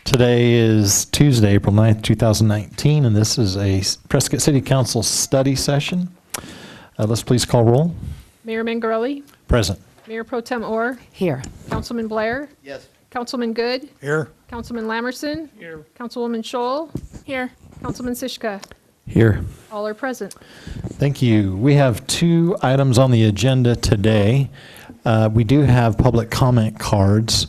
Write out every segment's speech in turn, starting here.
Today is Tuesday, April 9th, 2019, and this is a Prescott City Council study session. Let's please call roll. Mayor Mangarelli? Present. Mayor Pro Tem Orr? Here. Councilman Blair? Yes. Councilman Good? Here. Councilman Lamerson? Here. Councilwoman Scholl? Here. Councilman Sischka? Here. All are present. Thank you. We have two items on the agenda today. We do have public comment cards.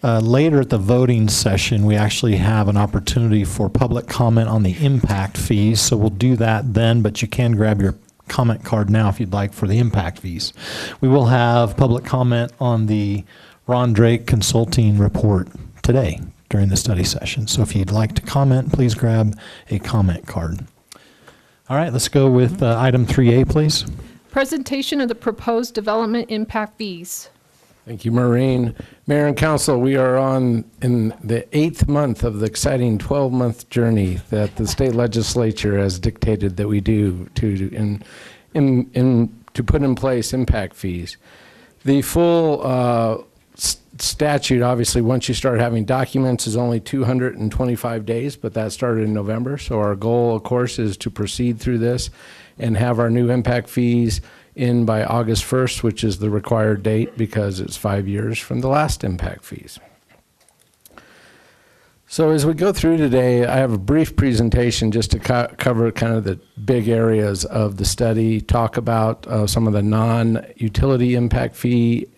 Later at the voting session, we actually have an opportunity for public comment on the impact fees, so we'll do that then, but you can grab your comment card now if you'd like for the impact fees. We will have public comment on the Ron Drake Consulting Report today during the study session. So if you'd like to comment, please grab a comment card. All right, let's go with item 3A, please. Presentation of the proposed development impact fees. Thank you, Maureen. Mayor and Council, we are in the 8th month of the exciting 12-month journey that the state legislature has dictated that we do to put in place impact fees. The full statute, obviously, once you start having documents, is only 225 days, but that started in November. So our goal, of course, is to proceed through this and have our new impact fees in by August 1st, which is the required date because it's 5 years from the last impact fees. So as we go through today, I have a brief presentation just to cover kind of the big areas of the study, talk about some of the non-utility impact fee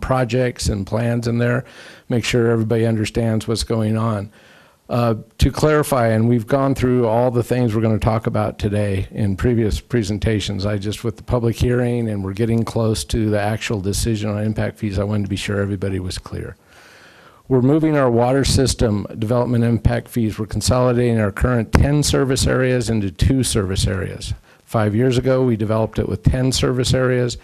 projects and plans in there, make sure everybody understands what's going on. To clarify, and we've gone through all the things we're going to talk about today in previous presentations, with the public hearing and we're getting close to the actual decision on impact fees, I wanted to be sure everybody was clear. We're moving our water system development impact fees. We're consolidating our current 10 service areas into 2 service areas. 5 years ago, we developed it with 10 service areas.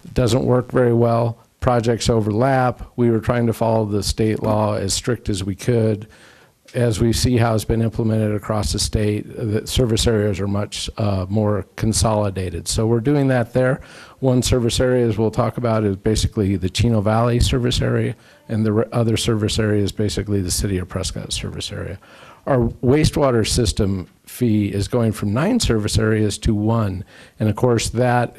It doesn't work very well. Projects overlap. We were trying to follow the state law as strict as we could. As we see how it's been implemented across the state, the service areas are much more consolidated. So we're doing that there. One service area, as we'll talk about, is basically the Chino Valley service area, and the other service area is basically the City of Prescott service area. Our wastewater system fee is going from 9 service areas to 1. And of course, that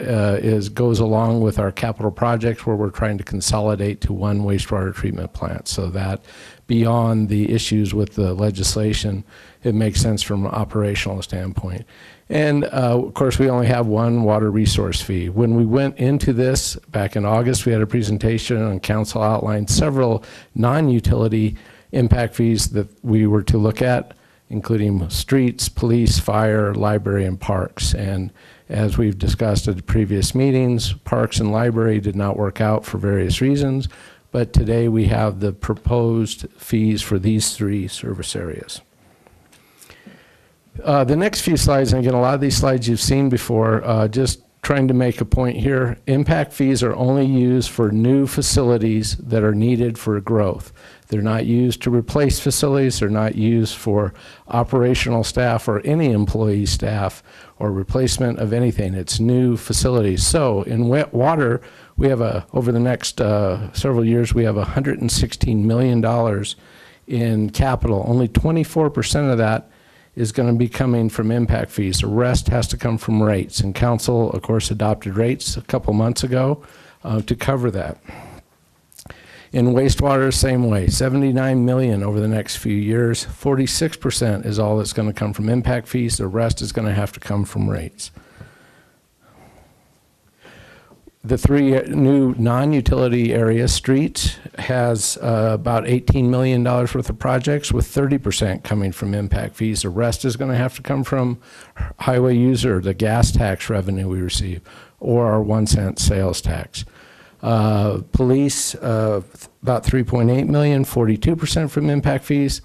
goes along with our capital projects where we're trying to consolidate to 1 wastewater treatment plant. So that beyond the issues with the legislation, it makes sense from an operational standpoint. And of course, we only have 1 water resource fee. When we went into this back in August, we had a presentation and council outlined several non-utility impact fees that we were to look at, including streets, police, fire, library, and parks. And as we've discussed at previous meetings, parks and library did not work out for various reasons, but today we have the proposed fees for these 3 service areas. The next few slides, and again, a lot of these slides you've seen before, just trying to make a point here. Impact fees are only used for new facilities that are needed for growth. They're not used to replace facilities. They're not used for operational staff or any employee staff or replacement of anything. It's new facilities. So in wet water, we have over the next several years, we have $116 million in capital. Only 24% of that is going to be coming from impact fees. The rest has to come from rates. And council, of course, adopted rates a couple months ago to cover that. In wastewater, same way, $79 million over the next few years. 46% is all that's going to come from impact fees. The rest is going to have to come from rates. The 3 new non-utility areas, streets, has about $18 million worth of projects with 30% coming from impact fees. The rest is going to have to come from highway user, the gas tax revenue we receive, or our 1-cent sales tax. Police, about $3.8 million, 42% from impact fees.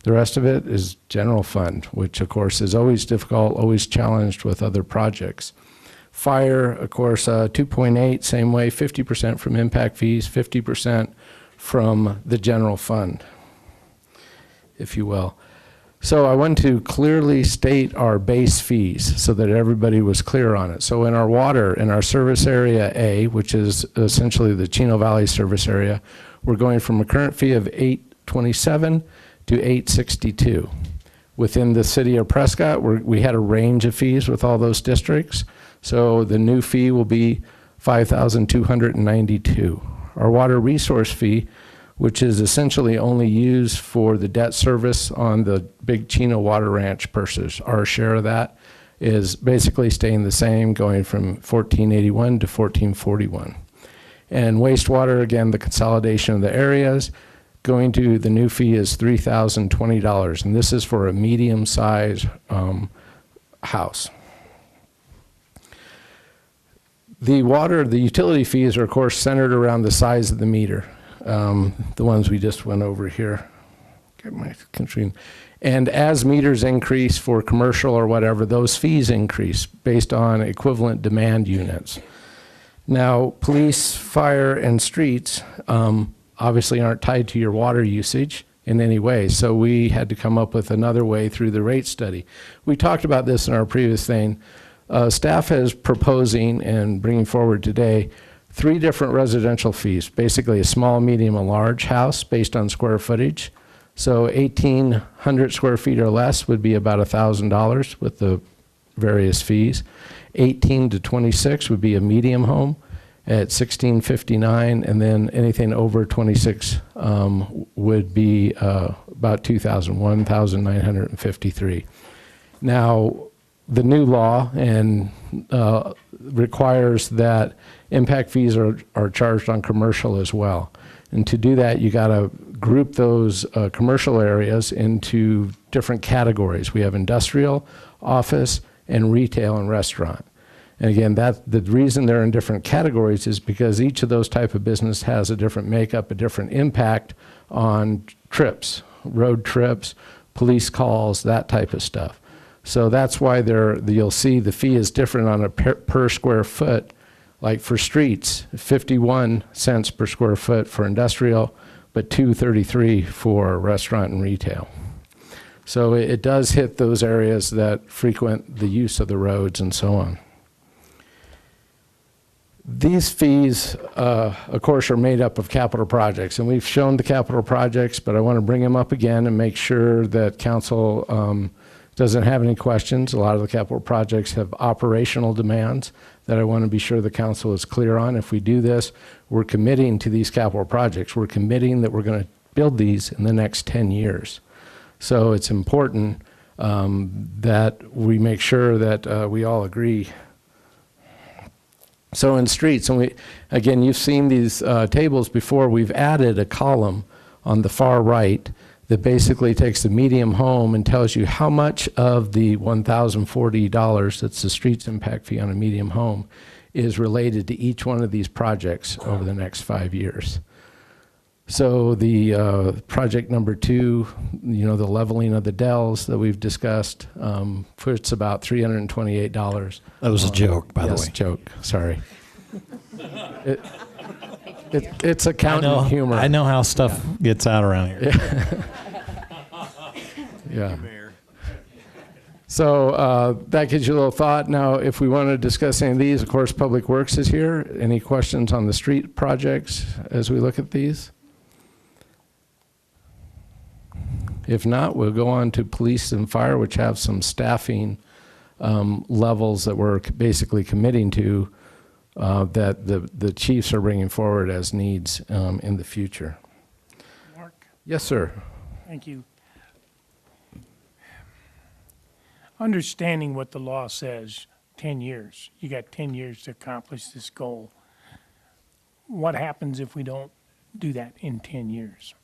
The rest of it is general fund, which of course is always difficult, always challenged with other projects. Fire, of course, 2.8, same way, 50% from impact fees, 50% from the general fund, if you will. So I want to clearly state our base fees so that everybody was clear on it. So in our water, in our service area A, which is essentially the Chino Valley service area, we're going from a current fee of $827 to $862. Within the city of Prescott, we had a range of fees with all those districts. So the new fee will be $5,292. Our water resource fee, which is essentially only used for the debt service on the Big Chino Water Ranch purses, our share of that is basically staying the same, going from $14.81 to $14.41. And wastewater, again, the consolidation of the areas, going to the new fee is $3,020, and this is for a medium-sized house. The utility fees are, of course, centered around the size of the meter, the ones we just went over here. Get my screen. And as meters increase for commercial or whatever, those fees increase based on equivalent demand units. Now, police, fire, and streets obviously aren't tied to your water usage in any way, so we had to come up with another way through the rate study. We talked about this in our previous thing. Staff is proposing and bringing forward today 3 different residential fees, basically a small, medium, and large house based on square footage. So 1,800 square feet or less would be about $1,000 with the various fees. 18 to 26 would be a medium home at $1,659, and then anything over 26 would be about $2,000, $1,953. Now, the new law requires that impact fees are charged on commercial as well. And to do that, you got to group those commercial areas into different categories. We have industrial, office, and retail and restaurant. And again, the reason they're in different categories is because each of those type of business has a different makeup, a different impact on trips, road trips, police calls, that type of stuff. So that's why you'll see the fee is different on a per square foot. Like for streets, 51 cents per square foot for industrial, but $2.33 for restaurant and retail. So it does hit those areas that frequent the use of the roads and so on. These fees, of course, are made up of capital projects, and we've shown the capital projects, but I want to bring them up again and make sure that council doesn't have any questions. A lot of the capital projects have operational demands that I want to be sure the council is clear on. If we do this, we're committing to these capital projects. We're committing that we're going to build these in the next 10 years. So it's important that we make sure that we all agree. So in streets, and again, you've seen these tables before. We've added a column on the far right that basically takes the medium home and tells you how much of the $1,040, that's the streets impact fee on a medium home, is related to each one of these projects over the next 5 years. So the project number 2, the leveling of the dells that we've discussed, puts about $328. That was a joke, by the way. Yes, joke, sorry. It's accountant humor. I know how stuff gets out around here. Yeah. So that gives you a little thought. Now, if we want to discuss any of these, of course, Public Works is here. Any questions on the street projects as we look at these? If not, we'll go on to police and fire, which have some staffing levels that we're basically committing to that the chiefs are bringing forward as needs in the future. Mark? Yes, sir. Thank you. Understanding what the law says, 10 years. You got 10 years to accomplish this goal. What happens if we don't do that in 10 years?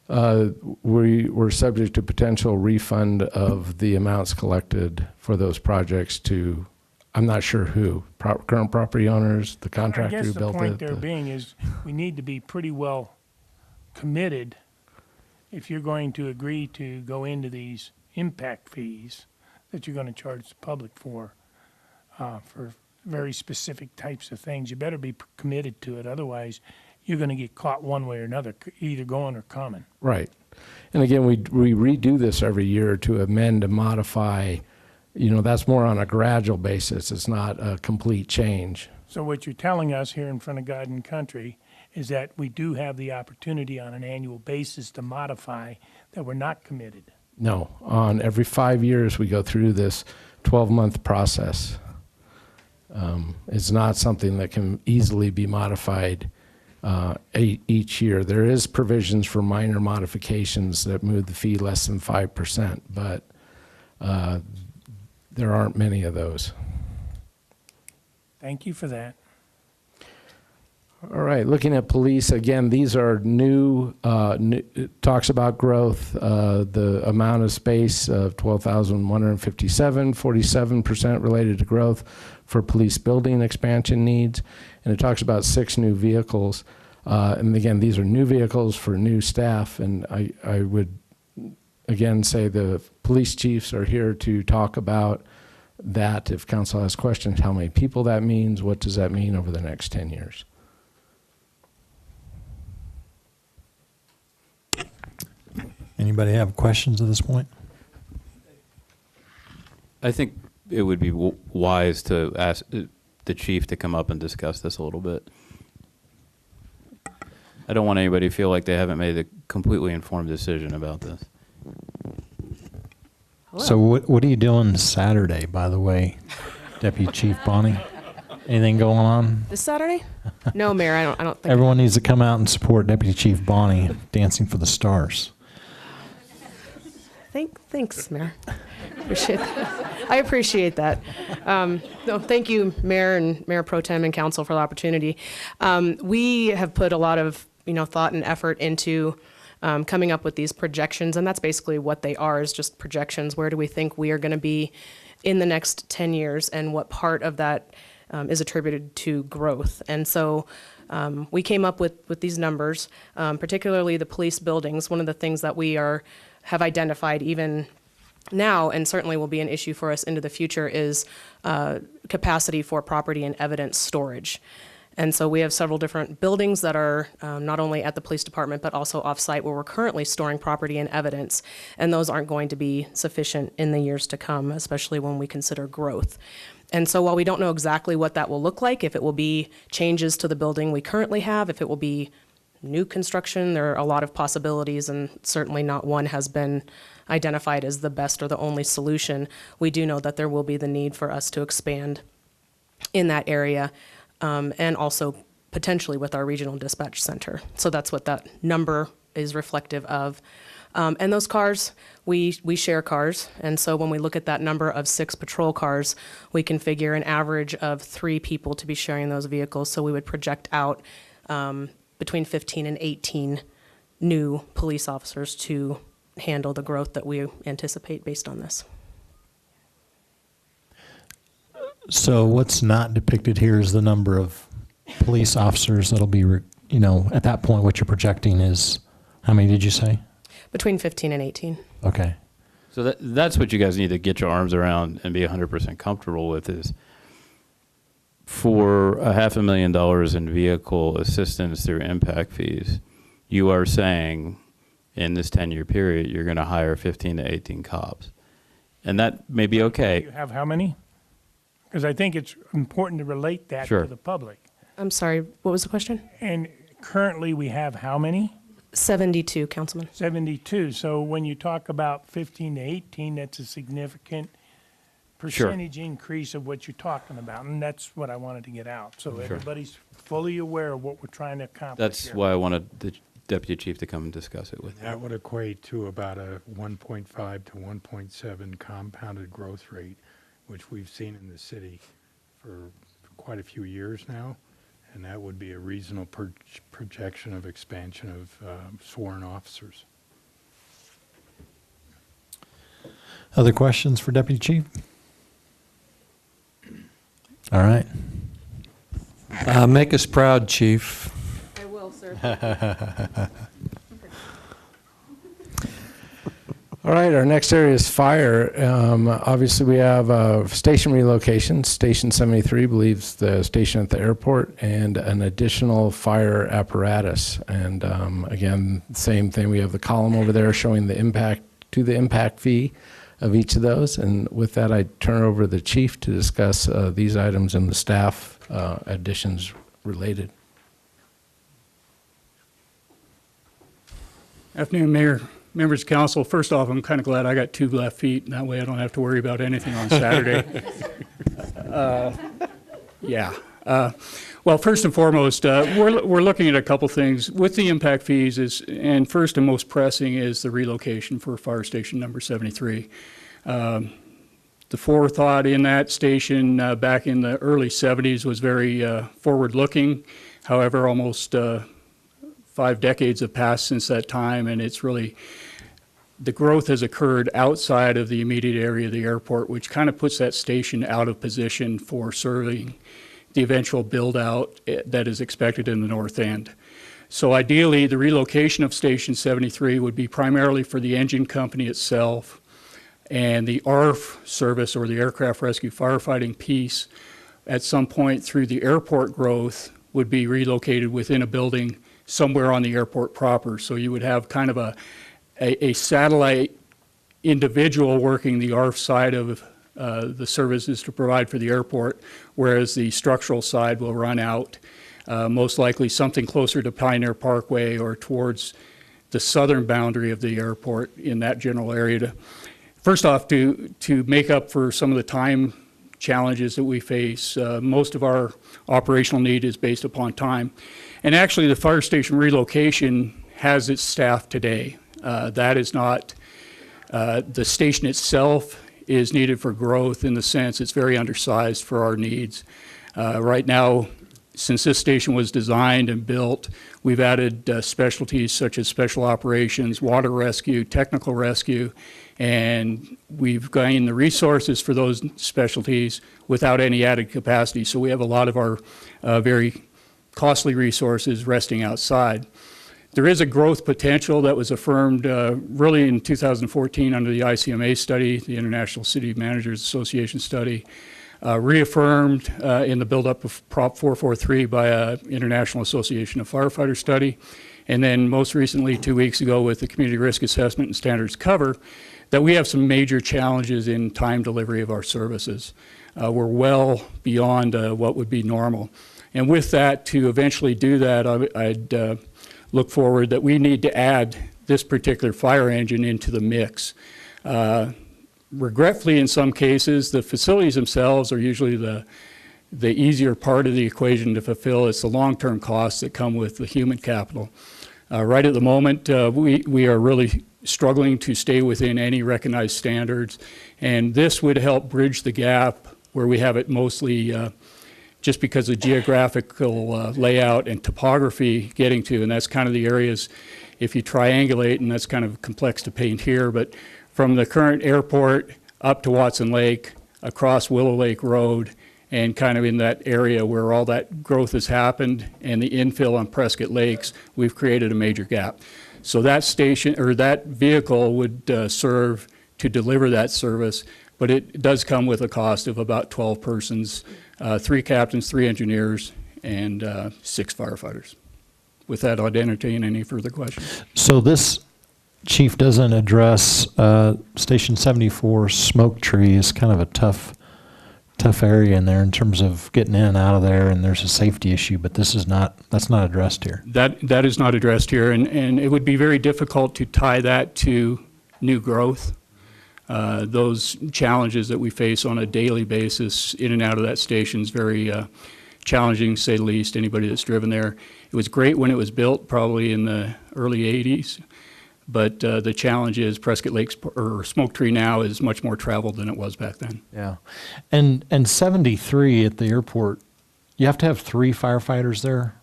We're subject to potential refund of the amounts collected for those projects to, I'm not sure who, current property owners, the contractor who built it. I guess the point there being is we need to be pretty well committed if you're going to agree to go into these impact fees that you're going to charge the public for very specific types of things. You better be committed to it. Otherwise, you're going to get caught one way or another, either going or coming. Right. And again, we redo this every year to amend and modify. That's more on a gradual basis. It's not a complete change. So what you're telling us here in front of God and Country is that we do have the opportunity on an annual basis to modify that we're not committed. No, on every 5 years, we go through this 12-month process. It's not something that can easily be modified each year. There is provisions for minor modifications that move the fee less than 5%, but there aren't many of those. Thank you for that. All right, looking at police, again, these are new, it talks about growth, the amount of space of 12,157, 47% related to growth for police building expansion needs, and it talks about 6 new vehicles. And again, these are new vehicles for new staff, and I would, again, say the police chiefs are here to talk about that. If council has questions, how many people that means, what does that mean over the next 10 years? Anybody have questions at this point? I think it would be wise to ask the chief to come up and discuss this a little bit. I don't want anybody to feel like they haven't made a completely informed decision about this. So what are you doing Saturday, by the way, Deputy Chief Bonnie? Anything going on? This Saturday? No, Mayor, I don't think. Everyone needs to come out and support Deputy Chief Bonnie, Dancing for the Stars. Thanks, Mayor. I appreciate that. No, thank you, Mayor and Mayor Pro Tem and Council for the opportunity. We have put a lot of thought and effort into coming up with these projections, and that's basically what they are, is just projections. Where do we think we are going to be in the next 10 years, and what part of that is attributed to growth? And so we came up with these numbers, particularly the police buildings. One of the things that we have identified even now, and certainly will be an issue for us into the future, is capacity for property and evidence storage. And so we have several different buildings that are not only at the police department, but also off-site where we're currently storing property and evidence. And those aren't going to be sufficient in the years to come, especially when we consider growth. And so while we don't know exactly what that will look like, if it will be changes to the building we currently have, if it will be new construction, there are a lot of possibilities, and certainly not one has been identified as the best or the only solution. We do know that there will be the need for us to expand in that area, and also potentially with our regional dispatch center. So that's what that number is reflective of. And those cars, we share cars, and so when we look at that number of 6 patrol cars, we can figure an average of 3 people to be sharing those vehicles. So we would project out between 15 and 18 new police officers to handle the growth that we anticipate based on this. So what's not depicted here is the number of police officers that'll be, at that point, what you're projecting is, how many did you say? Between 15 and 18. Okay. So that's what you guys need to get your arms around and be 100% comfortable with, is for $500,000 in vehicle assistance through impact fees, you are saying in this 10-year period, you're going to hire 15 to 18 cops. And that may be okay. You have how many? Because I think it's important to relate that Sure. to the public. I'm sorry, what was the question? And currently we have how many? 72, Councilman. 72. So when you talk about 15 to 18, that's a significant percentage increase of what you're talking about. And that's what I wanted to get out. So everybody's fully aware of what we're trying to accomplish That's here. why I wanted the deputy chief to come and discuss it with you. That would equate to about a 1.5 to 1.7 compounded growth rate, which we've seen in the city for quite a few years now. And that would be a reasonable projection of expansion of sworn officers. Other questions for Deputy Chief? All right. Make us proud, Chief. I will, sir. All right, our next area is fire. Obviously, we have station relocation. Station 73 believes the station at the airport, and an additional fire apparatus. And again, same thing. We have the column over there showing the impact fee of each of those. And with that, I turn it over to the chief to discuss these items and the staff additions related. Afternoon, Mayor, members of council. First off, I'm kind of glad I got 2 left feet, and that way I don't have to worry about anything on Saturday. Yeah. Well, first and foremost, we're looking at a couple things. With the impact fees, and first and most pressing is the relocation for fire station number 73. The forethought in that station back in the early 70s was very forward-looking. However, almost 5 decades have passed since that time, and it's really, the growth has occurred outside of the immediate area of the airport, which kind of puts that station out of position for serving the eventual build-out that is expected in the north end. So ideally, the relocation of Station 73 would be primarily for the engine company itself, and the ARF service, or the Aircraft Rescue Firefighting piece, at some point through the airport growth, would be relocated within a building somewhere on the airport proper. So you would have kind of a satellite individual working the ARF side of the services to provide for the airport, whereas the structural side will run out, most likely something closer to Pioneer Parkway or towards the southern boundary of the airport in that general area. First off, to make up for some of the time challenges that we face, most of our operational need is based upon time. And actually, the fire station relocation has its staff today. That is not, the station itself is needed for growth in the sense it's very undersized for our needs. Right now, since this station was designed and built, we've added specialties such as special operations, water rescue, technical rescue, and we've gained the resources for those specialties without any added capacity. So we have a lot of our very costly resources resting outside. There is a growth potential that was affirmed really in 2014 under the ICMA study, the International City Managers Association study, reaffirmed in the buildup of Prop 443 by an International Association of Firefighters study, and then most recently 2 weeks ago with the Community Risk Assessment and Standards Cover, that we have some major challenges in time delivery of our services. We're well beyond what would be normal. And with that, to eventually do that, I'd look forward that we need to add this particular fire engine into the mix. Regretfully, in some cases, the facilities themselves are usually the easier part of the equation to fulfill. It's the long-term costs that come with the human capital. Right at the moment, we are really struggling to stay within any recognized standards, and this would help bridge the gap where we have it mostly just because of geographical layout and topography getting to, and that's kind of the areas, if you triangulate, and that's kind of complex to paint here, but from the current airport up to Watson Lake, across Willow Lake Road, and kind of in that area where all that growth has happened and the infill on Prescott Lakes, we've created a major gap. So that station, or that vehicle would serve to deliver that service, but it does come with a cost of about 12 persons, 3 captains, 3 engineers, and 6 firefighters. With that, I'd entertain any further questions. So this, Chief, doesn't address Station 74 smoke tree is kind of a tough area in there in terms of getting in and out of there, and there's a safety issue, but this is not, that's not addressed here. That is not addressed here, and it would be very difficult to tie that to new growth. Those challenges that we face on a daily basis in and out of that station is very challenging, to say the least. Anybody that's driven there, it was great when it was built, probably in the early 80s, but the challenge is Prescott Lakes, or Smoke Tree now, is much more traveled than it was back then. Yeah, and 73 at the airport, you have to have 3 firefighters there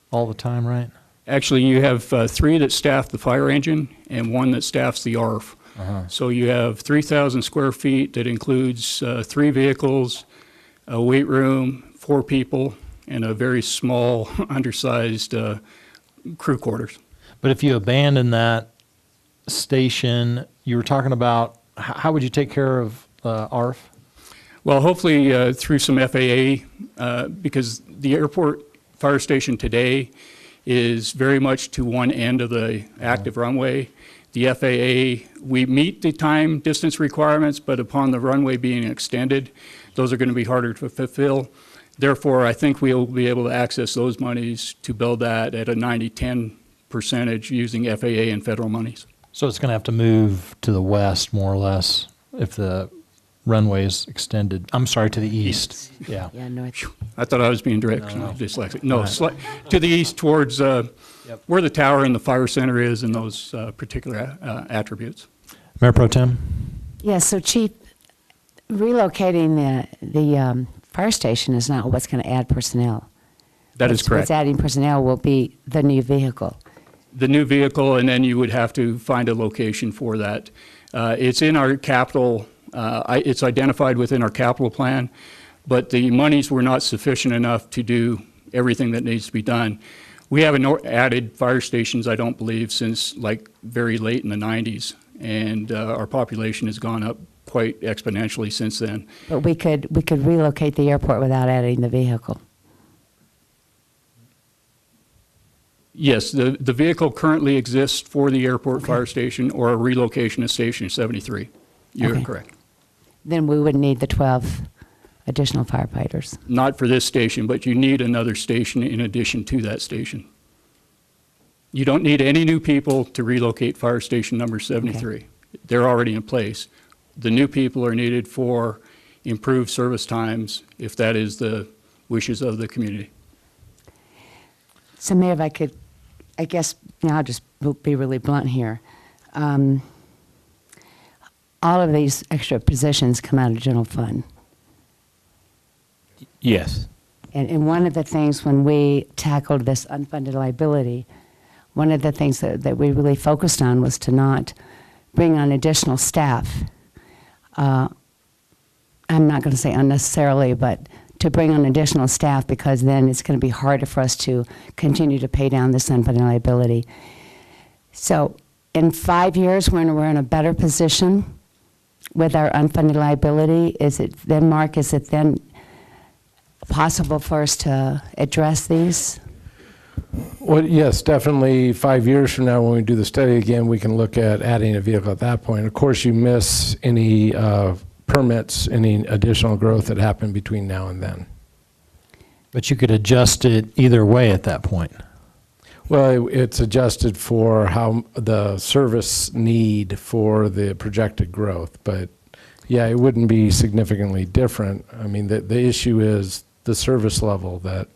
all the time, right? Actually, you have 3 that staff the fire engine and 1 that staffs the ARF. So you have 3,000 square feet that includes 3 vehicles, a weight room, 4 people, and a very small, undersized crew quarters. But if you abandon that station, you were talking about, how would you take care of ARF? Well, hopefully through some FAA, because the airport fire station today is very much to one end of the active runway. The FAA, we meet the time distance requirements, but upon the runway being extended, those are going to be harder to fulfill. Therefore, I think we'll be able to access those monies to build that at a 90-10 percentage using FAA and federal monies. So it's going to have to move to the west, more or less, if the runway is extended. I'm sorry, to the east. Yeah. Yeah, north. I thought I was being directional dyslexic. No, to the east towards where the tower and the fire center is and those particular attributes. Mayor Pro Tem? Yeah, so Chief, relocating the fire station is not what's going to add personnel. That is correct. What's adding personnel will be the new vehicle. The new vehicle, and then you would have to find a location for that. It's in our capital, it's identified within our capital plan, but the monies were not sufficient enough to do everything that needs to be done. We haven't added fire stations, I don't believe, since like very late in the 90s, and our population has gone up quite exponentially since then. But we could relocate the airport without adding the vehicle. Yes, the vehicle currently exists for the airport fire station or a relocation of Station 73. You're Okay. correct. Then we would need the 12 additional firefighters. Not for this station, but you need another station in addition to that station. You don't need any new people to relocate fire station number 73. They're already in place. The new people are needed for improved service times, if that is the wishes of the community. So Mayor, if I could, I guess, I'll just be really blunt here. All of these extra positions come out of general fund. Yes. And one of the things when we tackled this unfunded liability, one of the things that we really focused on was to not bring on additional staff. I'm not going to say unnecessarily, but to bring on additional staff, because then it's going to be harder for us to continue to pay down this unfunded liability. So in 5 years, when we're in a better position with our unfunded liability, is it then possible for us to address these? Well, yes, definitely 5 years from now when we do the study again, we can look at adding a vehicle at that point. Of course, you miss any permits, any additional growth that happened between now and then. But you could adjust it either way at that point. Well, it's adjusted for how the service need for the projected growth, but yeah, it wouldn't be significantly different. I mean, the issue is the service level that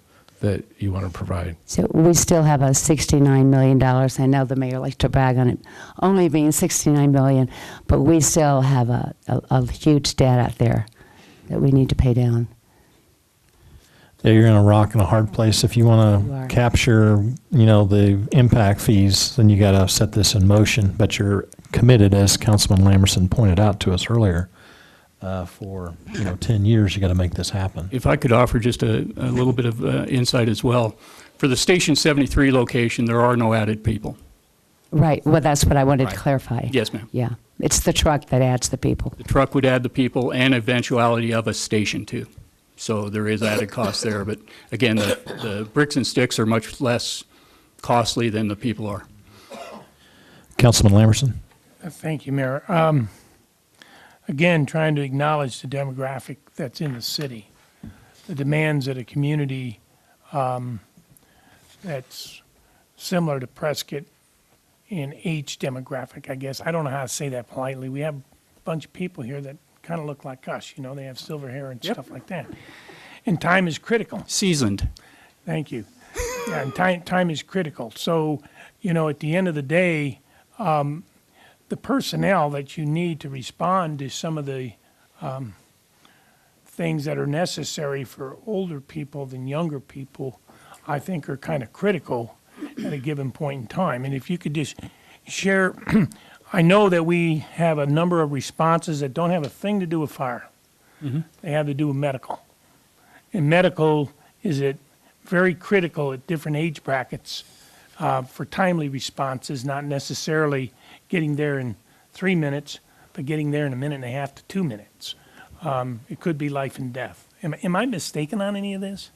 you want to provide. So we still have a $69 million. I know the mayor likes to brag on it only being $69 million, but we still have a huge debt out there that we need to pay down. Yeah, you're in a rock and a hard place. If you want You are. to capture, the impact fees, then you got to set this in motion. But you're committed, as Councilman Lamerson pointed out to us earlier, for 10 years. You got to make this happen. If I could offer just a little bit of insight as well. For the Station 73 location, there are no added people. Right. Well, that's what I wanted to Right. clarify. Yes, ma'am. Yeah. It's the truck that adds the people. The truck would add the people and eventuality of a station too. So there is added cost there, but again, the bricks and sticks are much less costly than the people are. Councilman Lamerson? Thank you, Mayor. Again, trying to acknowledge the demographic that's in the city, the demands of a community that's similar to Prescott in age demographic, I guess. I don't know how to say that politely. We have a bunch of people here that kind of look like us, they have silver hair and stuff like that. And time is critical. Seasoned. Thank you. Yeah, and time is critical. So, at the end of the day, the personnel that you need to respond to some of the things that are necessary for older people than younger people, I think are kind of critical at a given point in time. And if you could just share, I know that we have a number of responses that don't have a thing to do with fire. Mm-hmm. They have to do with medical. And medical is very critical at different age brackets for timely responses, not necessarily getting there in 3 minutes, but getting there in 1.5 minutes to 2 minutes. It could be life and death. Am I mistaken on any of this?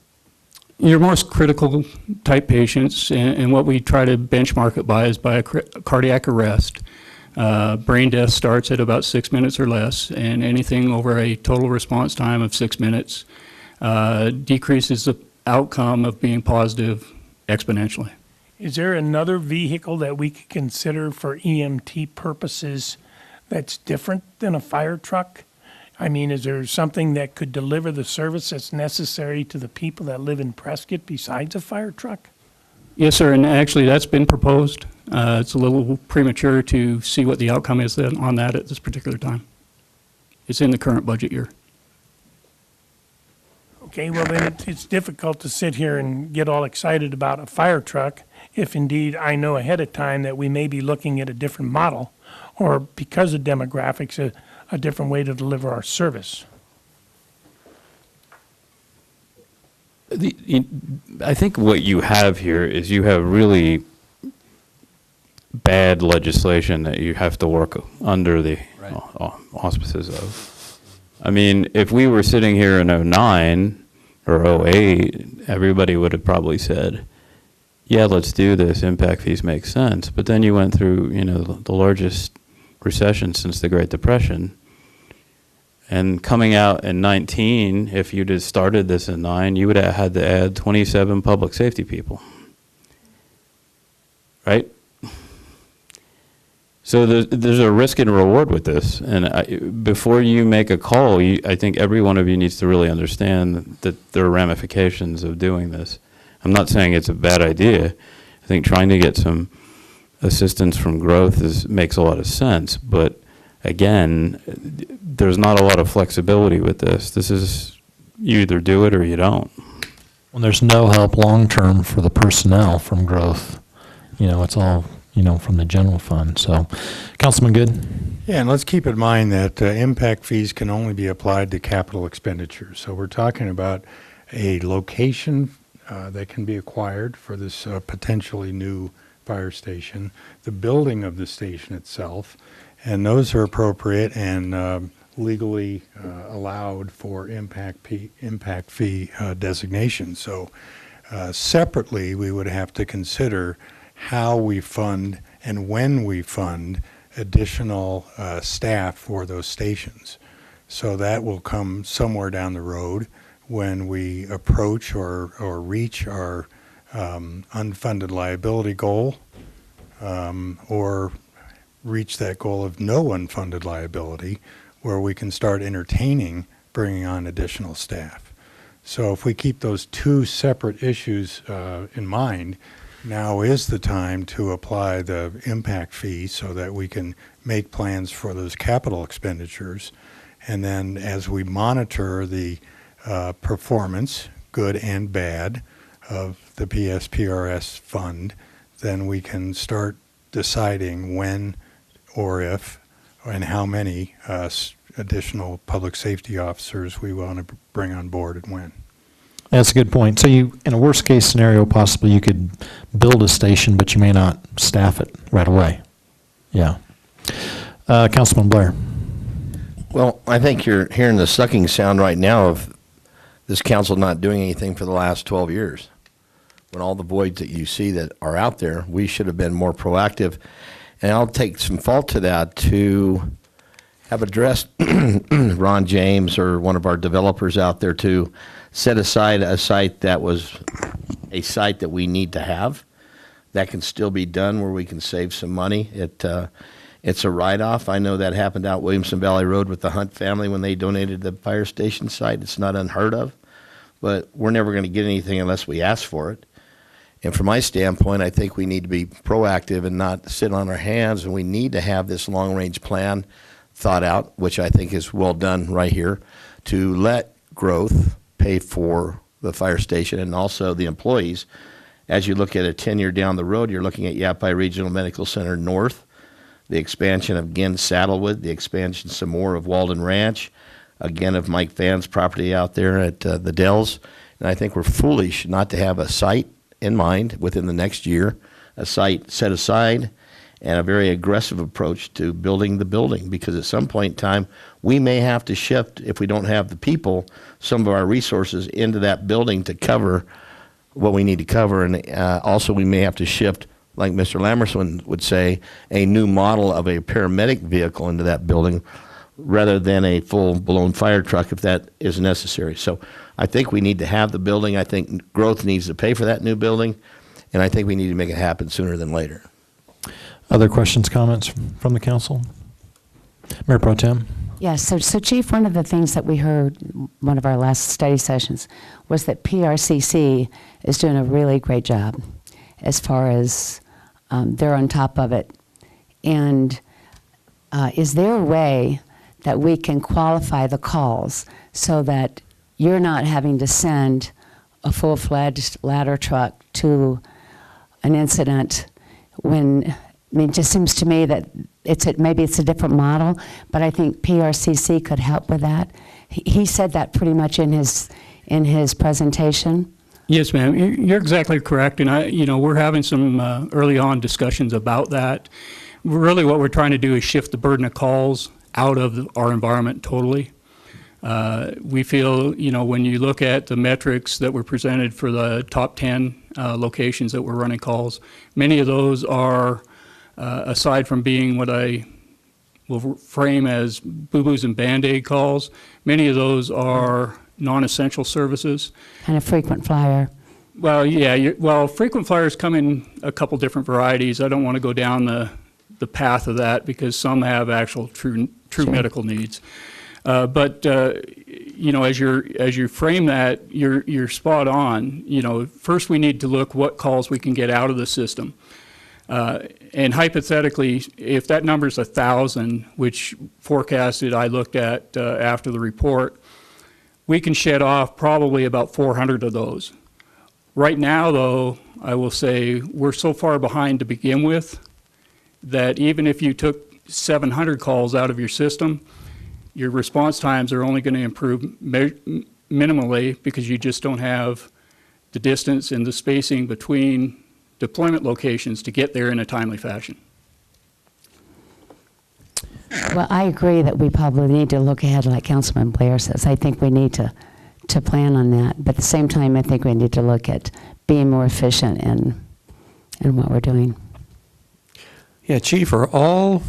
Your most critical type patients, and what we try to benchmark it by is by a cardiac arrest. Brain death starts at about 6 minutes or less, and anything over a total response time of 6 minutes decreases the outcome of being positive exponentially. Is there another vehicle that we could consider for EMT purposes that's different than a fire truck? I mean, is there something that could deliver the service that's necessary to the people that live in Prescott besides a fire truck? Yes, sir, and actually that's been proposed. It's a little premature to see what the outcome is on that at this particular time. It's in the current budget year. Okay, well then it's difficult to sit here and get all excited about a fire truck if indeed I know ahead of time that we may be looking at a different model or because of demographics, a different way to deliver our service. I think what you have here is you have really bad legislation that you have to work under the auspices of. I mean, if we were sitting here in 09 or 08, everybody would have probably said, yeah, let's do this, impact fees make sense. But then you went through, the largest recession since the Great Depression. And coming out in 19, if you'd have started this in 9, you would have had to add 27 public safety people. Right? So there's a risk and reward with this. And before you make a call, I think every one of you needs to really understand that there are ramifications of doing this. I'm not saying it's a bad idea. I think trying to get some assistance from growth makes a lot of sense. But again, there's not a lot of flexibility with this. This is, you either do it or you don't. Well, there's no help long-term for the personnel from growth. It's all, from the general fund. So, Councilman Good? Yeah, and let's keep in mind that impact fees can only be applied to capital expenditures. So we're talking about a location that can be acquired for this potentially new fire station, the building of the station itself, and those are appropriate and legally allowed for impact fee designation. So separately, we would have to consider how we fund and when we fund additional staff for those stations. So that will come somewhere down the road when we approach or reach our unfunded liability goal or reach that goal of no unfunded liability, where we can start entertaining bringing on additional staff. So if we keep those two separate issues in mind, now is the time to apply the impact fee so that we can make plans for those capital expenditures. And then as we monitor the performance, good and bad, of the PSPRS fund, then we can start deciding when or if and how many additional public safety officers we want to bring on board and when. That's a good point. So you, in a worst case scenario, possibly you could build a station, but you may not staff it right away. Yeah. Councilman Blair. Well, I think you're hearing the sucking sound right now of this council not doing anything for the last 12 years. When all the voids that you see that are out there, we should have been more proactive. And I'll take some fault to that, to have addressed Ron James or one of our developers out there to set aside a site that was a site that we need to have. That can still be done where we can save some money. It's a write-off. I know that happened out Williamson Valley Road with the Hunt family when they donated the fire station site. It's not unheard of, but we're never going to get anything unless we ask for it. And from my standpoint, I think we need to be proactive and not sit on our hands, and we need to have this long-range plan thought out, which I think is well done right here, to let growth pay for the fire station and also the employees. As you look at a 10-year down the road, you're looking at Yapa Regional Medical Center North, the expansion of, again, Saddlewood, the expansion some more of Walden Ranch, again, of Mike Van's property out there at the Dells. And I think we're foolish not to have a site in mind within the next year, a site set aside, and a very aggressive approach to building the building, because at some point in time, we may have to shift, if we don't have the people, some of our resources into that building to cover what we need to cover. And also we may have to shift, like Mr. Lamerson would say, a new model of a paramedic vehicle into that building rather than a full-blown fire truck if that is necessary. So I think we need to have the building. I think growth needs to pay for that new building. and I think we need to make it happen sooner than later. Other questions, comments from the council? Mayor Pro Tem? Yes, so Chief, one of the things that we heard one of our last study sessions was that PRCC is doing a really great job as far as they're on top of it. And is there a way that we can qualify the calls so that you're not having to send a full-fledged ladder truck to an incident when, I mean, it just seems to me that maybe it's a different model, but I think PRCC could help with that. He said that pretty much in his presentation. Yes, ma'am. You're exactly correct, and we're having some early on discussions about that. Really, what we're trying to do is shift the burden of calls out of our environment totally. We feel, when you look at the metrics that were presented for the top 10 locations that were running calls, many of those are, aside from being what I will frame as boo-boos and Band-Aid calls, many of those are non-essential services. Kind of frequent flyer. Well, yeah. Frequent flyers come in a couple different varieties. I don't want to go down the path of that because some have actual true Sure. medical needs. But as you frame that, you're spot on. First we need to look what calls we can get out of the system. And hypothetically, if that number is 1,000, which forecasted I looked at after the report, we can shed off probably about 400 of those. Right now, though, I will say we're so far behind to begin with that even if you took 700 calls out of your system, your response times are only going to improve minimally because you just don't have the distance and the spacing between deployment locations to get there in a timely fashion. Well, I agree that we probably need to look ahead like Councilman Blair says. I think we need to plan on that. But at the same time, I think we need to look at being more efficient in what we're doing. Yeah, Chief, are all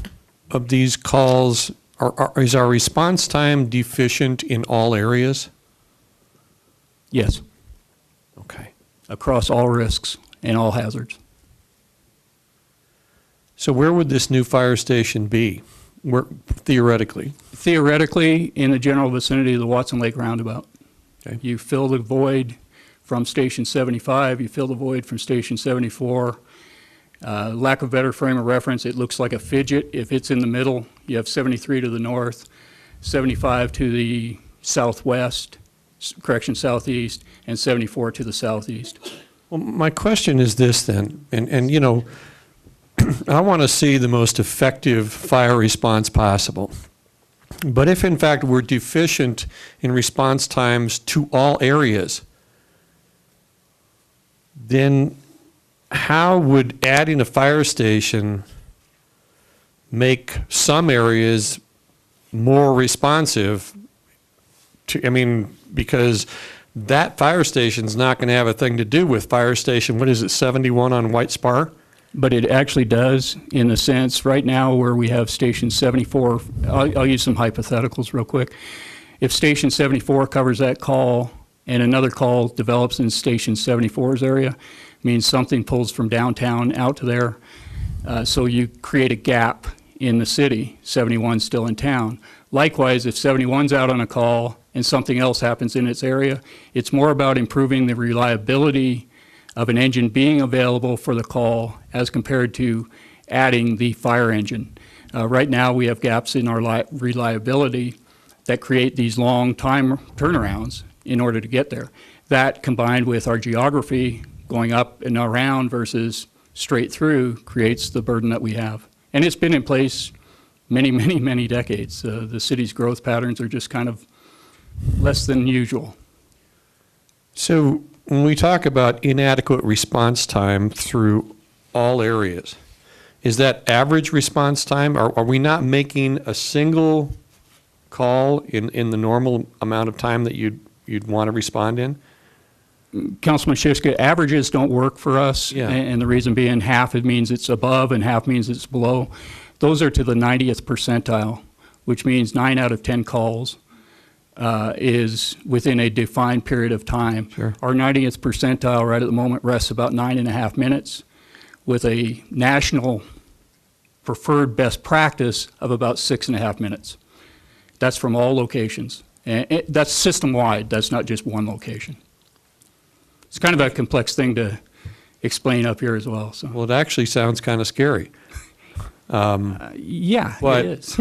of these calls, is our response time deficient in all areas? Yes, Okay. across all risks and all hazards. So where would this new fire station be, theoretically? Theoretically, in the general vicinity of the Watson Lake Roundabout. Okay. You fill the void from Station 75, you fill the void from Station 74. Lack of better frame of reference, it looks like a fidget. If it's in the middle, you have 73 to the north, 75 to the southwest, southeast, and 74 to the southeast. Well, my question is this then, and I want to see the most effective fire response possible. But if in fact we're deficient in response times to all areas, then how would adding a fire station make some areas more responsive to, because that fire station's not going to have a thing to do with fire station, what is it, 71 on White Spar? But it actually does, in a sense, right now where we have Station 74, I'll use some hypotheticals real quick. If Station 74 covers that call and another call develops in Station 74's area, means something pulls from downtown out to there. So you create a gap in the city, 71's still in town. Likewise, if 71's out on a call and something else happens in its area, it's more about improving the reliability of an engine being available for the call as compared to adding the fire engine. Right now, we have gaps in our reliability that create these long time turnarounds in order to get there. That combined with our geography going up and around versus straight through creates the burden that we have. And it's been in place many, many, many decades. The city's growth patterns are just kind of less than usual. So when we talk about inadequate response time through all areas, is that average response time? Are we not making a single call in the normal amount of time that you'd want to respond in? Councilman Shishka, averages don't work for us, Yeah. and the reason being half it means it's above and half means it's below. Those are to the 90th percentile, which means 9 out of 10 calls is within a defined period of time. Sure. Our 90th percentile right at the moment rests about 9.5 minutes, with a national preferred best practice of about 6.5 minutes. That's from all locations. And that's system-wide, that's not just one location. It's kind of a complex thing to explain up here as well. So. Well, it actually sounds kind of scary. Yeah, but- it is.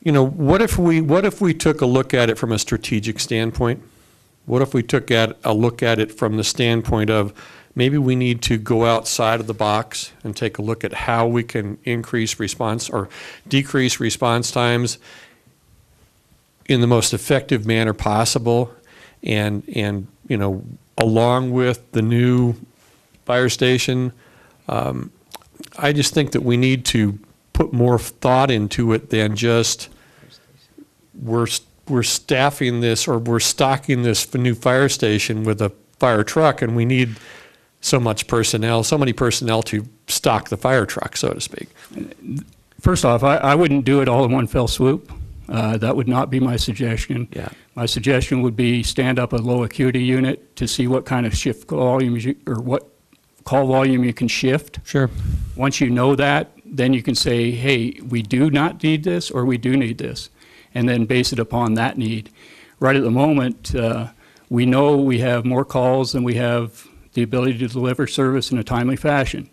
You know, what if we took a look at it from a strategic standpoint? What if we took a look at it from the standpoint of maybe we need to go outside of the box and take a look at how we can increase response or decrease response times in the most effective manner possible, and you know, along with the new fire station, I just think that we need to put more thought into it than just we're staffing this or we're stocking this new fire station with a fire truck, and we need so many personnel to stock the fire truck, so to speak. First off, I wouldn't do it all in one fell swoop. That would not be my suggestion. Yeah. My suggestion would be stand up a low acuity unit to see what kind of shift volume or what call volume you can shift. Sure. Once you know that, then you can say, hey, we do not need this or we do need this, and then base it upon that need. Right at the moment, we know we have more calls than we have the ability to deliver service in a timely fashion.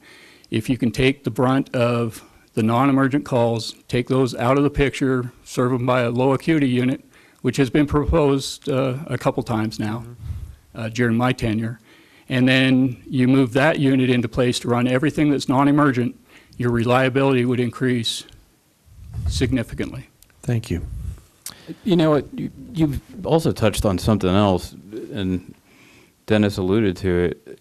If you can take the brunt of the non-emergent calls, take those out of the picture, serve them by a low acuity unit, which has been proposed a couple times now during my tenure, and then you move that unit into place to run everything that's non-emergent, your reliability would increase significantly. Thank you. You know what, you've also touched on something else, and Dennis alluded to it.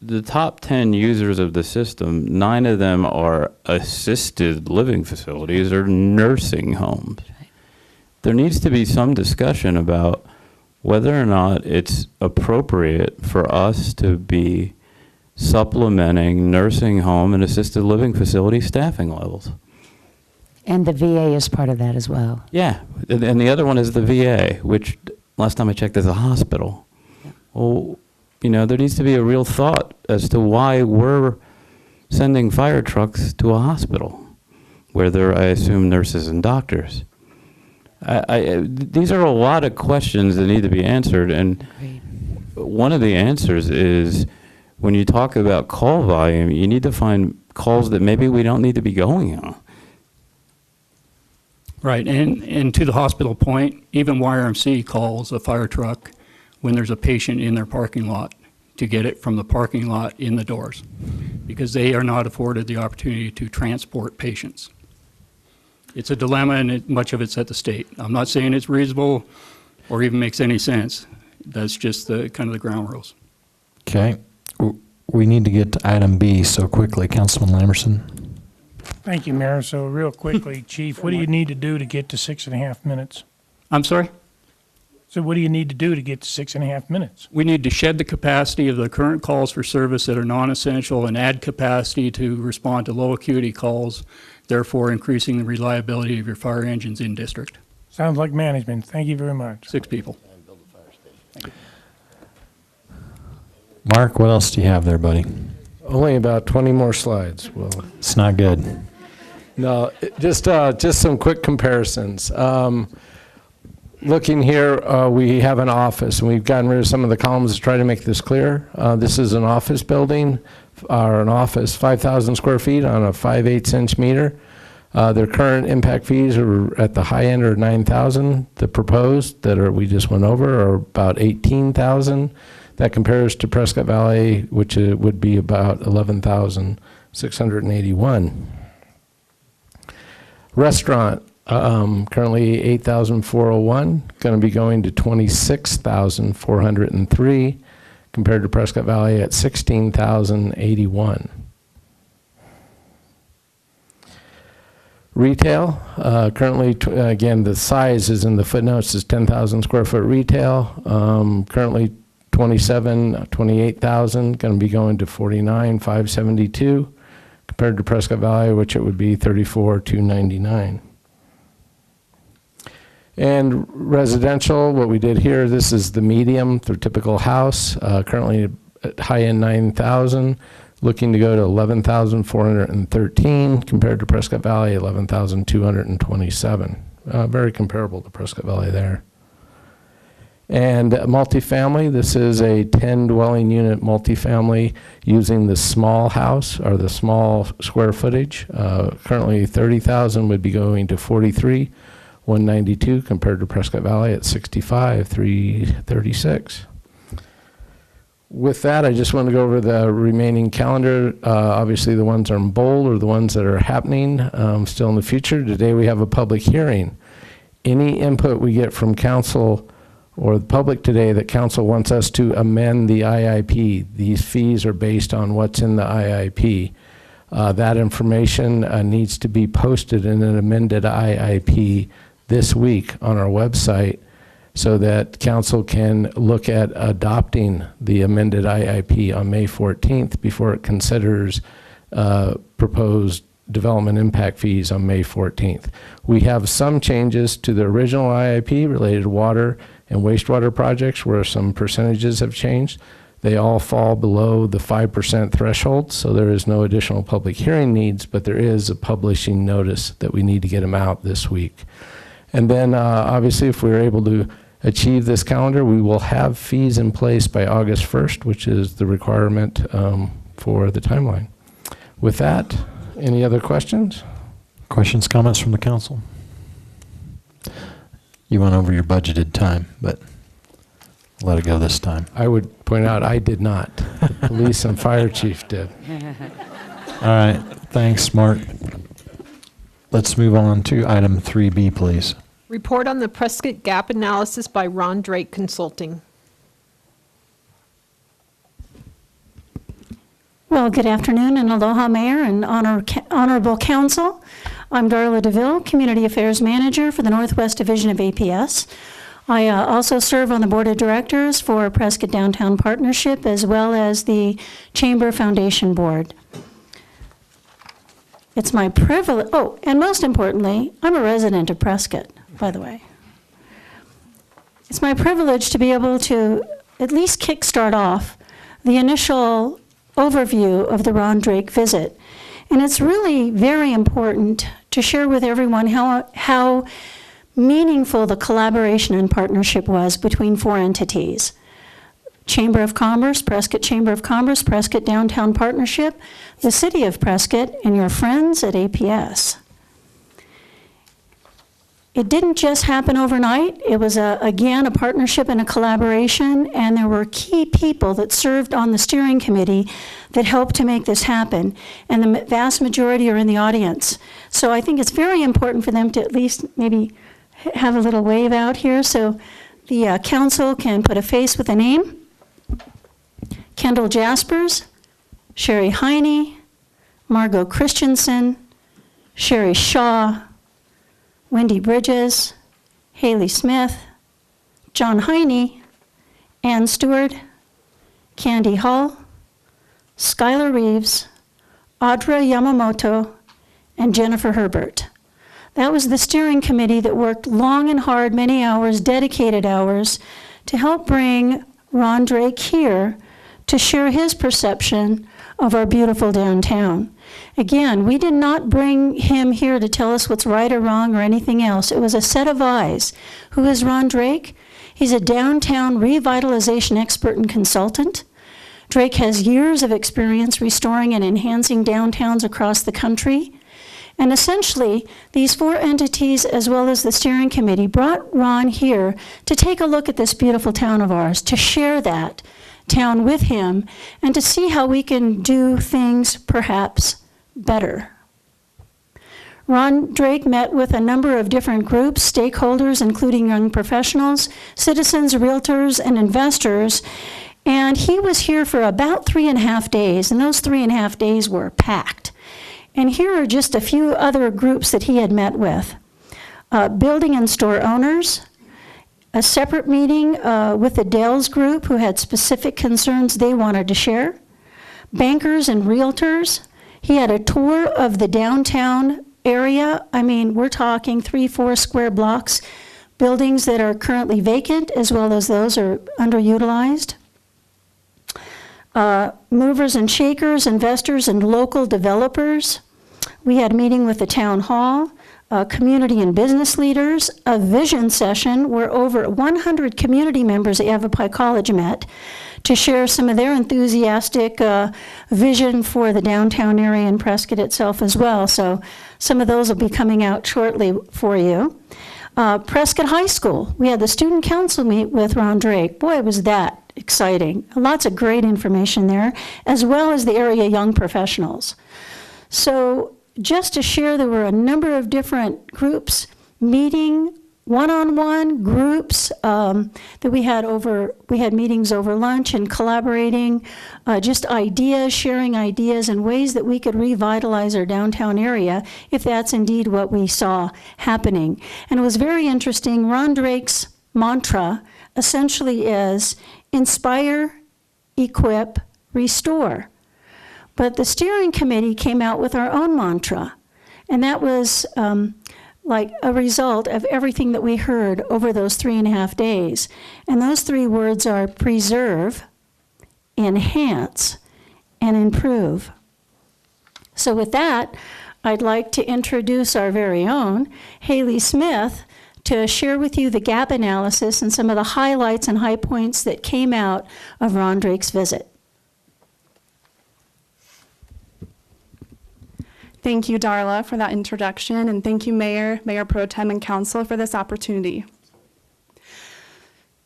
The top 10 users of the system, 9 of them are assisted living facilities or nursing homes. There needs to be some discussion about whether or not it's appropriate for us to be supplementing nursing home and assisted living facility staffing levels. And the VA is part of that as well. Yeah, and the other one is the VA, which last time I checked is a hospital. Well, you know, there needs to be a real thought as to why we're sending fire trucks to a hospital where there are, I assume, nurses and doctors. These are a lot of questions that need to be answered, and one of the answers is when you talk about call volume, you need to find calls that maybe we don't need to be going on. Right, and to the hospital point, even YRMC calls a fire truck when there's a patient in their parking lot to get it from the parking lot in the doors, because they are not afforded the opportunity to transport patients. It's a dilemma, and much of it's at the state. I'm not saying it's reasonable or even makes any sense. That's just the kind of the ground rules. Okay. We need to get to item B so quickly. Councilman Lamerson. Thank you, Mayor. So real quickly, Chief, what do you need to do to get to 6.5 minutes? I'm sorry? So what do you need to do to get to 6.5 minutes? We need to shed the capacity of the current calls for service that are non-essential and add capacity to respond to low acuity calls, therefore increasing the reliability of your fire engines in district. Sounds like management. Thank you very much. 6 people. Mark, what else do you have there, buddy? Only about 20 more slides. Well, It's not good. no, just some quick comparisons. Looking here, we have an office, and we've gotten rid of some of the columns to try to make this clear. This is an office building, or an office, 5,000 square feet on a 5/8 inch meter. Their current impact fees are at the high end are 9,000. The proposed that we just went over are about 18,000. That compares to Prescott Valley, which would be about 11,681. Restaurant, currently 8,401, going to be going to 26,403, compared to Prescott Valley at 16,081. Retail, currently, again, the size is in the footnotes, is 10,000 square foot retail. Currently 28,000, going to be going to 49,572, compared to Prescott Valley, which it would be 34,299. And residential, what we did here, this is the medium for typical house, currently at high end 9,000, looking to go to 11,413 compared to Prescott Valley, 11,227. Very comparable to Prescott Valley there. And multifamily, this is a 10 dwelling unit multifamily using the small house or the small square footage. Currently 30,000 would be going to 43,192 compared to Prescott Valley at 65,336. With that, I just want to go over the remaining calendar. Obviously, the ones are in bold are the ones that are happening still in the future. Today, we have a public hearing. Any input we get from council or the public today that council wants us to amend the IIP, these fees are based on what's in the IIP. That information needs to be posted in an amended IIP this week on our website so that council can look at adopting the amended IIP on May 14th before it considers proposed development impact fees on May 14th. We have some changes to the original IIP related to water and wastewater projects where some percentages have changed. They all fall below the 5% threshold, so there is no additional public hearing needs, but there is a publishing notice that we need to get them out this week. And then obviously if we're able to achieve this calendar, we will have fees in place by August 1st, which is the requirement for the timeline. With that, any other questions? Questions, comments from the council? You went over your budgeted time, but let it go this time. I would point out I did not. The police and fire chief did. All right. Thanks, Mark. Let's move on to item 3B, please. Report on the Prescott Gap Analysis by Ron Drake Consulting. Well, good afternoon and aloha, Mayor and Honorable Council. I'm Darla DeVille, Community Affairs Manager for the Northwest Division of APS. I also serve on the Board of Directors for Prescott Downtown Partnership as well as the Chamber Foundation Board. It's my privilege, oh, and most importantly, I'm a resident of Prescott, by the way. It's my privilege to be able to at least kickstart off the initial overview of the Ron Drake visit. And it's really very important to share with everyone how meaningful the collaboration and partnership was between four entities. Chamber of Commerce, Prescott Chamber of Commerce, Prescott Downtown Partnership, the City of Prescott, and your friends at APS. It didn't just happen overnight. It was, again, a partnership and a collaboration, and there were key people that served on the steering committee that helped to make this happen, and the vast majority are in the audience. So I think it's very important for them to at least maybe have a little wave out here so the council can put a face with a name. Kendall Jaspers, Sherry Heine, Margot Christensen, Sherry Shaw, Wendy Bridges, Haley Smith, John Heine, Ann Stewart, Candy Hull, Skylar Reeves, Audra Yamamoto, and Jennifer Herbert. That was the steering committee that worked long and hard, many hours, dedicated hours, to help bring Ron Drake here to share his perception of our beautiful downtown. Again, we did not bring him here to tell us what's right or wrong or anything else. It was a set of eyes. Who is Ron Drake? He's a downtown revitalization expert and consultant. Drake has years of experience restoring and enhancing downtowns across the country. And essentially, these four entities, as well as the steering committee, brought Ron here to take a look at this beautiful town of ours, to share that town with him, and to see how we can do things perhaps better. Ron Drake met with a number of different groups, stakeholders, including young professionals, citizens, realtors, and investors, and he was here for about 3.5 days, and those 3.5 days were packed. And here are just a few other groups that he had met with. Building and store owners, a separate meeting with the Dales Group who had specific concerns they wanted to share, bankers and realtors. He had a tour of the downtown area. I mean, we're talking 3-4 square blocks, buildings that are currently vacant as well as those are underutilized. Movers and shakers, investors, and local developers. We had a meeting with the town hall, community and business leaders, a vision session where over 100 community members at Yavapai College met to share some of their enthusiastic vision for the downtown area and Prescott itself as well. So some of those will be coming out shortly for you. Prescott High School, we had the student council meet with Ron Drake. Boy, was that exciting. Lots of great information there, as well as the area young professionals. So just to share, there were a number of different groups meeting, one-on-one groups that we had meetings over lunch and collaborating, just ideas, sharing ideas and ways that we could revitalize our downtown area if that's indeed what we saw happening. And it was very interesting. Ron Drake's mantra essentially is inspire, equip, restore. But the steering committee came out with our own mantra, and that was like a result of everything that we heard over those 3.5 days. And those 3 words are preserve, enhance, and improve. So with that, I'd like to introduce our very own Haley Smith to share with you the gap analysis and some of the highlights and high points that came out of Ron Drake's visit. Thank you, Darla, for that introduction, and thank you, Mayor, Mayor Pro Tem, and Council for this opportunity.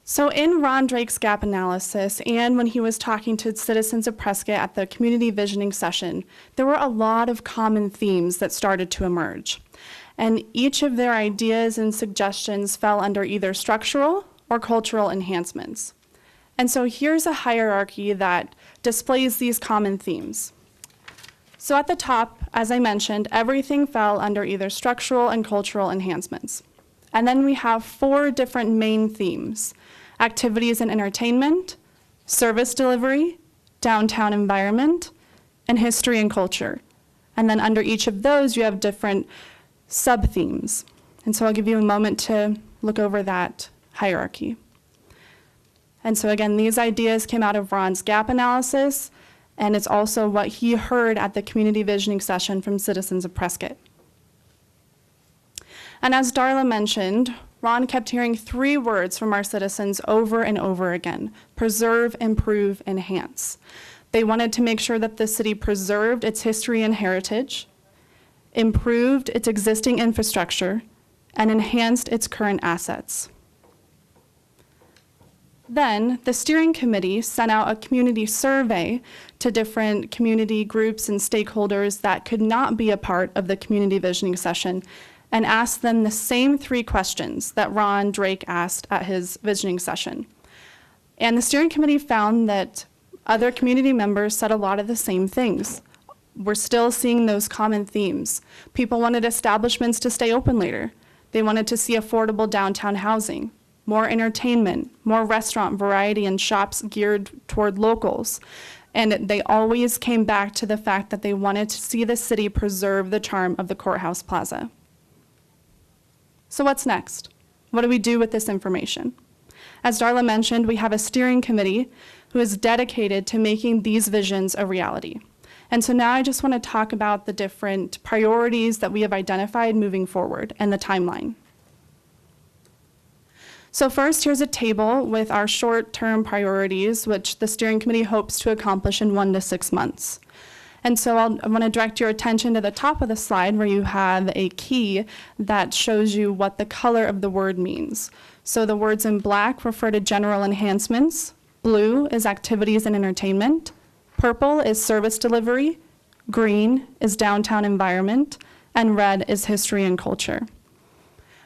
So in Ron Drake's gap analysis, and when he was talking to citizens of Prescott at the community visioning session, there were a lot of common themes that started to emerge. And each of their ideas and suggestions fell under either structural or cultural enhancements. And so here's a hierarchy that displays these common themes. So at the top, as I mentioned, everything fell under either structural and cultural enhancements. And then we have 4 different main themes: activities and entertainment, service delivery, downtown environment, and history and culture. And then under each of those, you have different sub-themes. And so I'll give you a moment to look over that hierarchy. And so again, these ideas came out of Ron's gap analysis, and it's also what he heard at the community visioning session from citizens of Prescott. And as Darla mentioned, Ron kept hearing 3 words from our citizens over and over again: preserve, improve, enhance. They wanted to make sure that the city preserved its history and heritage, improved its existing infrastructure, and enhanced its current assets. Then the steering committee sent out a community survey to different community groups and stakeholders that could not be a part of the community visioning session, and asked them the same 3 questions that Ron Drake asked at his visioning session. And the steering committee found that other community members said a lot of the same things. We're still seeing those common themes. People wanted establishments to stay open later. They wanted to see affordable downtown housing, more entertainment, more restaurant variety and shops geared toward locals. And they always came back to the fact that they wanted to see the city preserve the charm of the Courthouse Plaza. So what's next? What do we do with this information? As Darla mentioned, we have a steering committee who is dedicated to making these visions a reality. And so now I just want to talk about the different priorities that we have identified moving forward and the timeline. So first, here's a table with our short-term priorities, which the steering committee hopes to accomplish in 1 to 6 months. And so I want to direct your attention to the top of the slide where you have a key that shows you what the color of the word means. So the words in black refer to general enhancements, blue is activities and entertainment, purple is service delivery, green is downtown environment, and red is history and culture.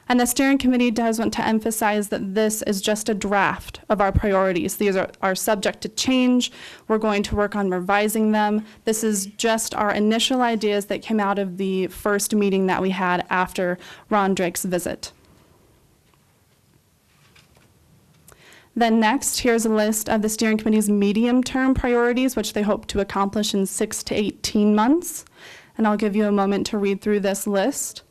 And the steering committee does want to emphasize that this is just a draft of our priorities. These are subject to change. We're going to work on revising them. This is just our initial ideas that came out of the first meeting that we had after Ron Drake's visit. Then next, here's a list of the steering committee's medium-term priorities, which they hope to accomplish in 6 to 18 months. And I'll give you a moment to read through this list.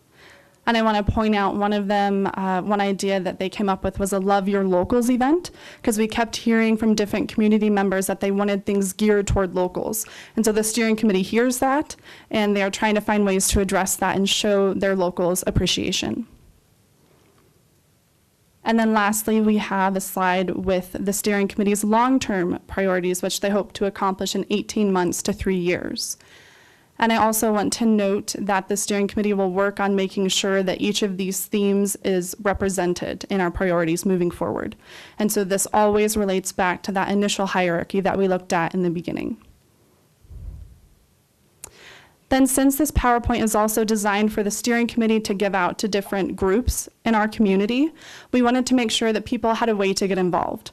And I want to point out one of them, one idea that they came up with was a Love Your Locals event, because we kept hearing from different community members that they wanted things geared toward locals. And so the steering committee hears that, and they are trying to find ways to address that and show their locals appreciation. And then lastly, we have a slide with the steering committee's long-term priorities, which they hope to accomplish in 18 months to 3 years. And I also want to note that the steering committee will work on making sure that each of these themes is represented in our priorities moving forward. And so this always relates back to that initial hierarchy that we looked at in the beginning. Then, since this PowerPoint is also designed for the steering committee to give out to different groups in our community, we wanted to make sure that people had a way to get involved.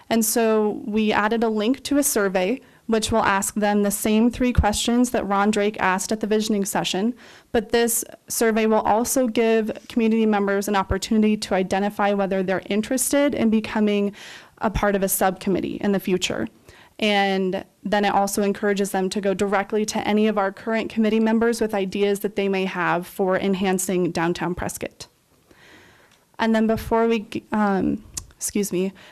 And so we added a link to a survey which will ask them the same 3 questions that Ron Drake asked at the visioning session, but this survey will also give community members an opportunity to identify whether they're interested in becoming a part of a subcommittee in the future. And then it also encourages them to go directly to any of our current committee members with ideas that they may have for enhancing downtown Prescott. And then before we,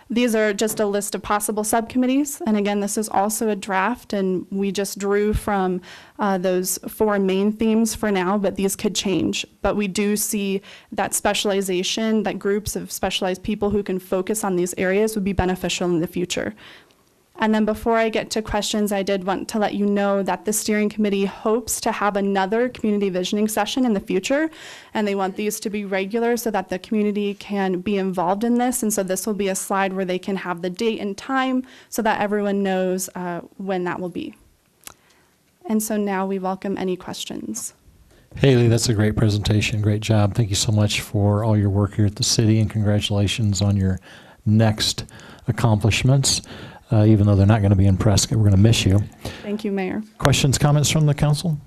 these are just a list of possible subcommittees. And again, this is also a draft, and we just drew from those 4 main themes for now, but these could change. But we do see that specialization, that groups of specialized people who can focus on these areas would be beneficial in the future. And then before I get to questions, I did want to let you know that the steering committee hopes to have another community visioning session in the future, and they want these to be regular so that the community can be involved in this. And so this will be a slide where they can have the date and time so that everyone knows when that will be. And so now we welcome any questions. Haley, that's a great presentation. Great job. Thank you so much for all your work here at the city, and congratulations on your next accomplishments. Even though they're not going to be in Prescott, we're going to miss you. Thank you, Mayor. Questions, comments from the council?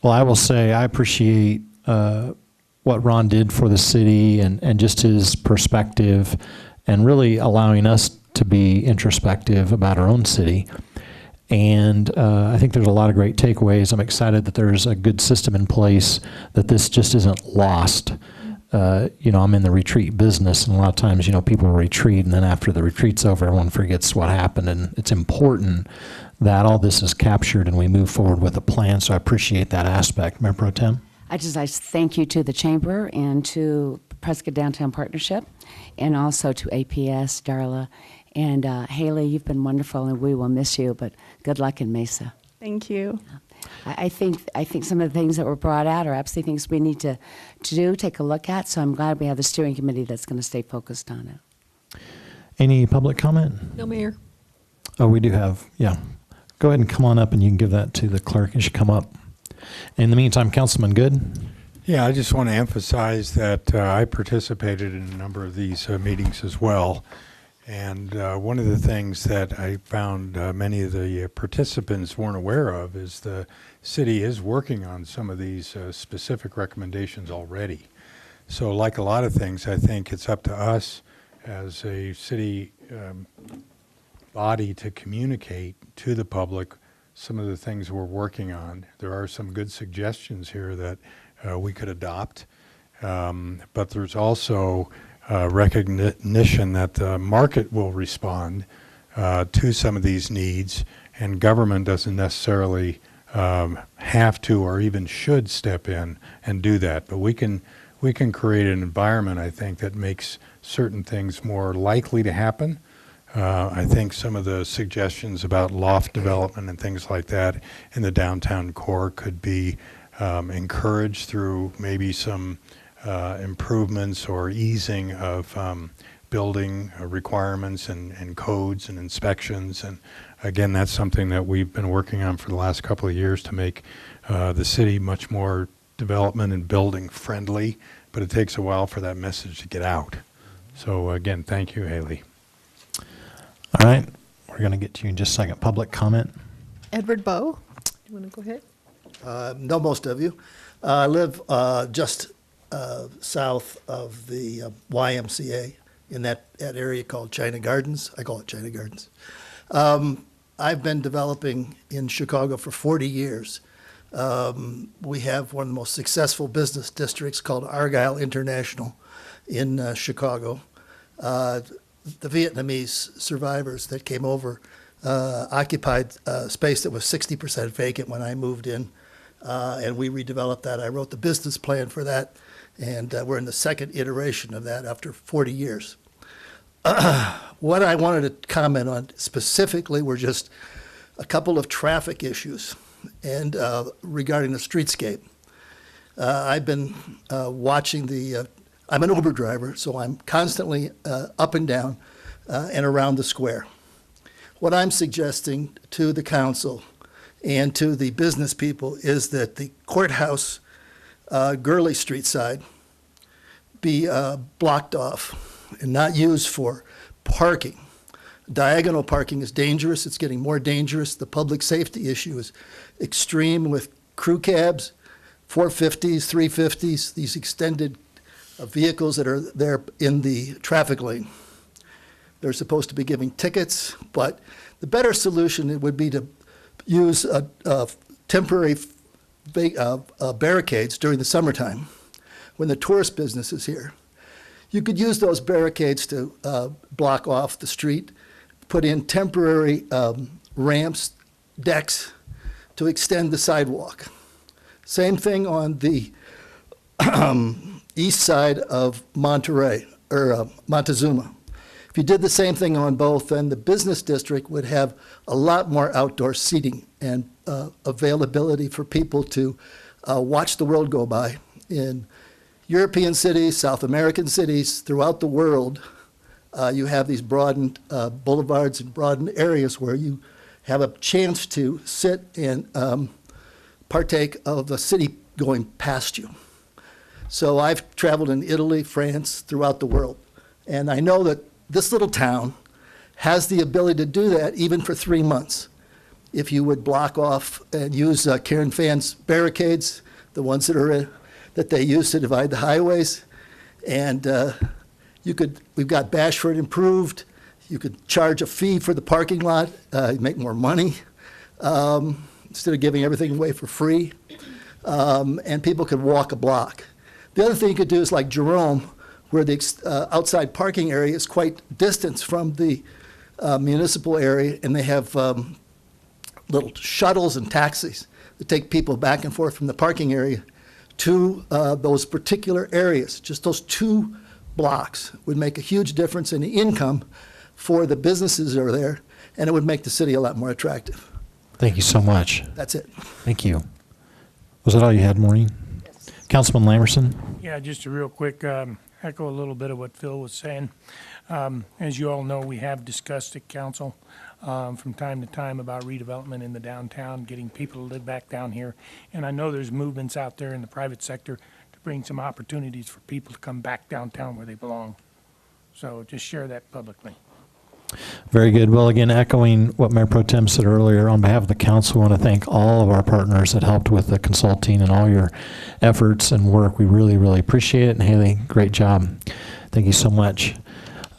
Well, I will say I appreciate what Ron did for the city and just his perspective and really allowing us to be introspective about our own city. And I think there's a lot of great takeaways. I'm excited that there's a good system in place, that this just isn't lost. I'm in the retreat business, and a lot of times, people retreat, and then after the retreat's over, everyone forgets what happened. And it's important that all this is captured and we move forward with a plan. So I appreciate that aspect. Mayor Pro Tem? I thank you to the Chamber and to Prescott Downtown Partnership, and also to APS, Darla. And Haley, you've been wonderful, and we will miss you, but good luck in Mesa. Thank you. I think some of the things that were brought out are absolutely things we need to take a look at. So I'm glad we have the steering committee that's going to stay focused on it. Any public comment? No, Mayor. Oh, we do have, yeah. Go ahead and come on up, and you can give that to the clerk as you come up. In the meantime, Councilman Good? Yeah, I just want to emphasize that I participated in a number of these meetings as well. And one of the things that I found many of the participants weren't aware of is the city is working on some of these specific recommendations already. So like a lot of things, I think it's up to us as a city body to communicate to the public some of the things we're working on. There are some good suggestions here that we could adopt, but there's also recognition that the market will respond to some of these needs, and government doesn't necessarily have to or even should step in and do that. But we can create an environment, I think, that makes certain things more likely to happen. I think some of the suggestions about loft development and things like that in the downtown core could be encouraged through maybe some improvements or easing of building requirements and codes and inspections. And again, that's something that we've been working on for the last couple of years to make the city much more development and building friendly, but it takes a while for that message to get out. So again, thank you, Haley. All right, we're going to get to you in just a second. Public comment? Edward Bowe, you want to go ahead? Know most of you. I live just south of the YMCA in that area called China Gardens. I call it China Gardens. I've been developing in Chicago for 40 years, We have one of the most successful business districts called Argyle International in Chicago. The Vietnamese survivors that came over occupied space that was 60% vacant when I moved in, and we redeveloped that. I wrote the business plan for that, and we're in the second iteration of that after 40 years. What I wanted to comment on specifically were just a couple of traffic issues and regarding the streetscape. I've been watching I'm an Uber driver, so I'm constantly up and down and around the square. What I'm suggesting to the council and to the business people is that the courthouse Gurley Street side be blocked off and not used for parking. Diagonal parking is dangerous. It's getting more dangerous. The public safety issue is extreme with crew cabs, 450s, 350s, these extended vehicles that are there in the traffic lane. They're supposed to be giving tickets, but the better solution would be to use temporary barricades during the summertime when the tourist business is here. You could use those barricades to block off the street, put in temporary ramps, decks to extend the sidewalk. Same thing on the east side of Monterey, or Montezuma. If you did the same thing on both, then the business district would have a lot more outdoor seating and availability for people to watch the world go by. In European cities, South American cities, throughout the world, you have these broadened boulevards and broadened areas where you have a chance to sit and partake of the city going past you. So I've traveled in Italy, France, throughout the world, and I know that this little town has the ability to do that even for 3 months. If you would block off and use Karen Fan's barricades, the ones that they use to divide the highways, and we've got Bashford improved. You could charge a fee for the parking lot, make more money, instead of giving everything away for free, and people could walk a block. The other thing you could do is like Jerome, where the outside parking area is quite distant from the municipal area, and they have little shuttles and taxis that take people back and forth from the parking area to those particular areas. Just those 2 blocks would make a huge difference in the income for the businesses that are there, and it would make the city a lot more attractive. Thank you so much. That's it. Thank you. Was that all you had, Maureen? Yes. Councilman Lamerson? Yeah, just a real quick echo a little bit of what Phil was saying. As you all know, we have discussed at council from time to time about redevelopment in the downtown, getting people to live back down here. And I know there's movements out there in the private sector to bring some opportunities for people to come back downtown where they belong. So just share that publicly. Very good. Well, again, echoing what Mayor Pro Tem said earlier, on behalf of the council, I want to thank all of our partners that helped with the consulting and all your efforts and work. We really, really appreciate it. And Haley, great job. Thank you so much.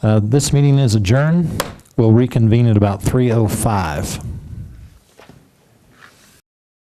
This meeting is adjourned. We'll reconvene at about 3:05.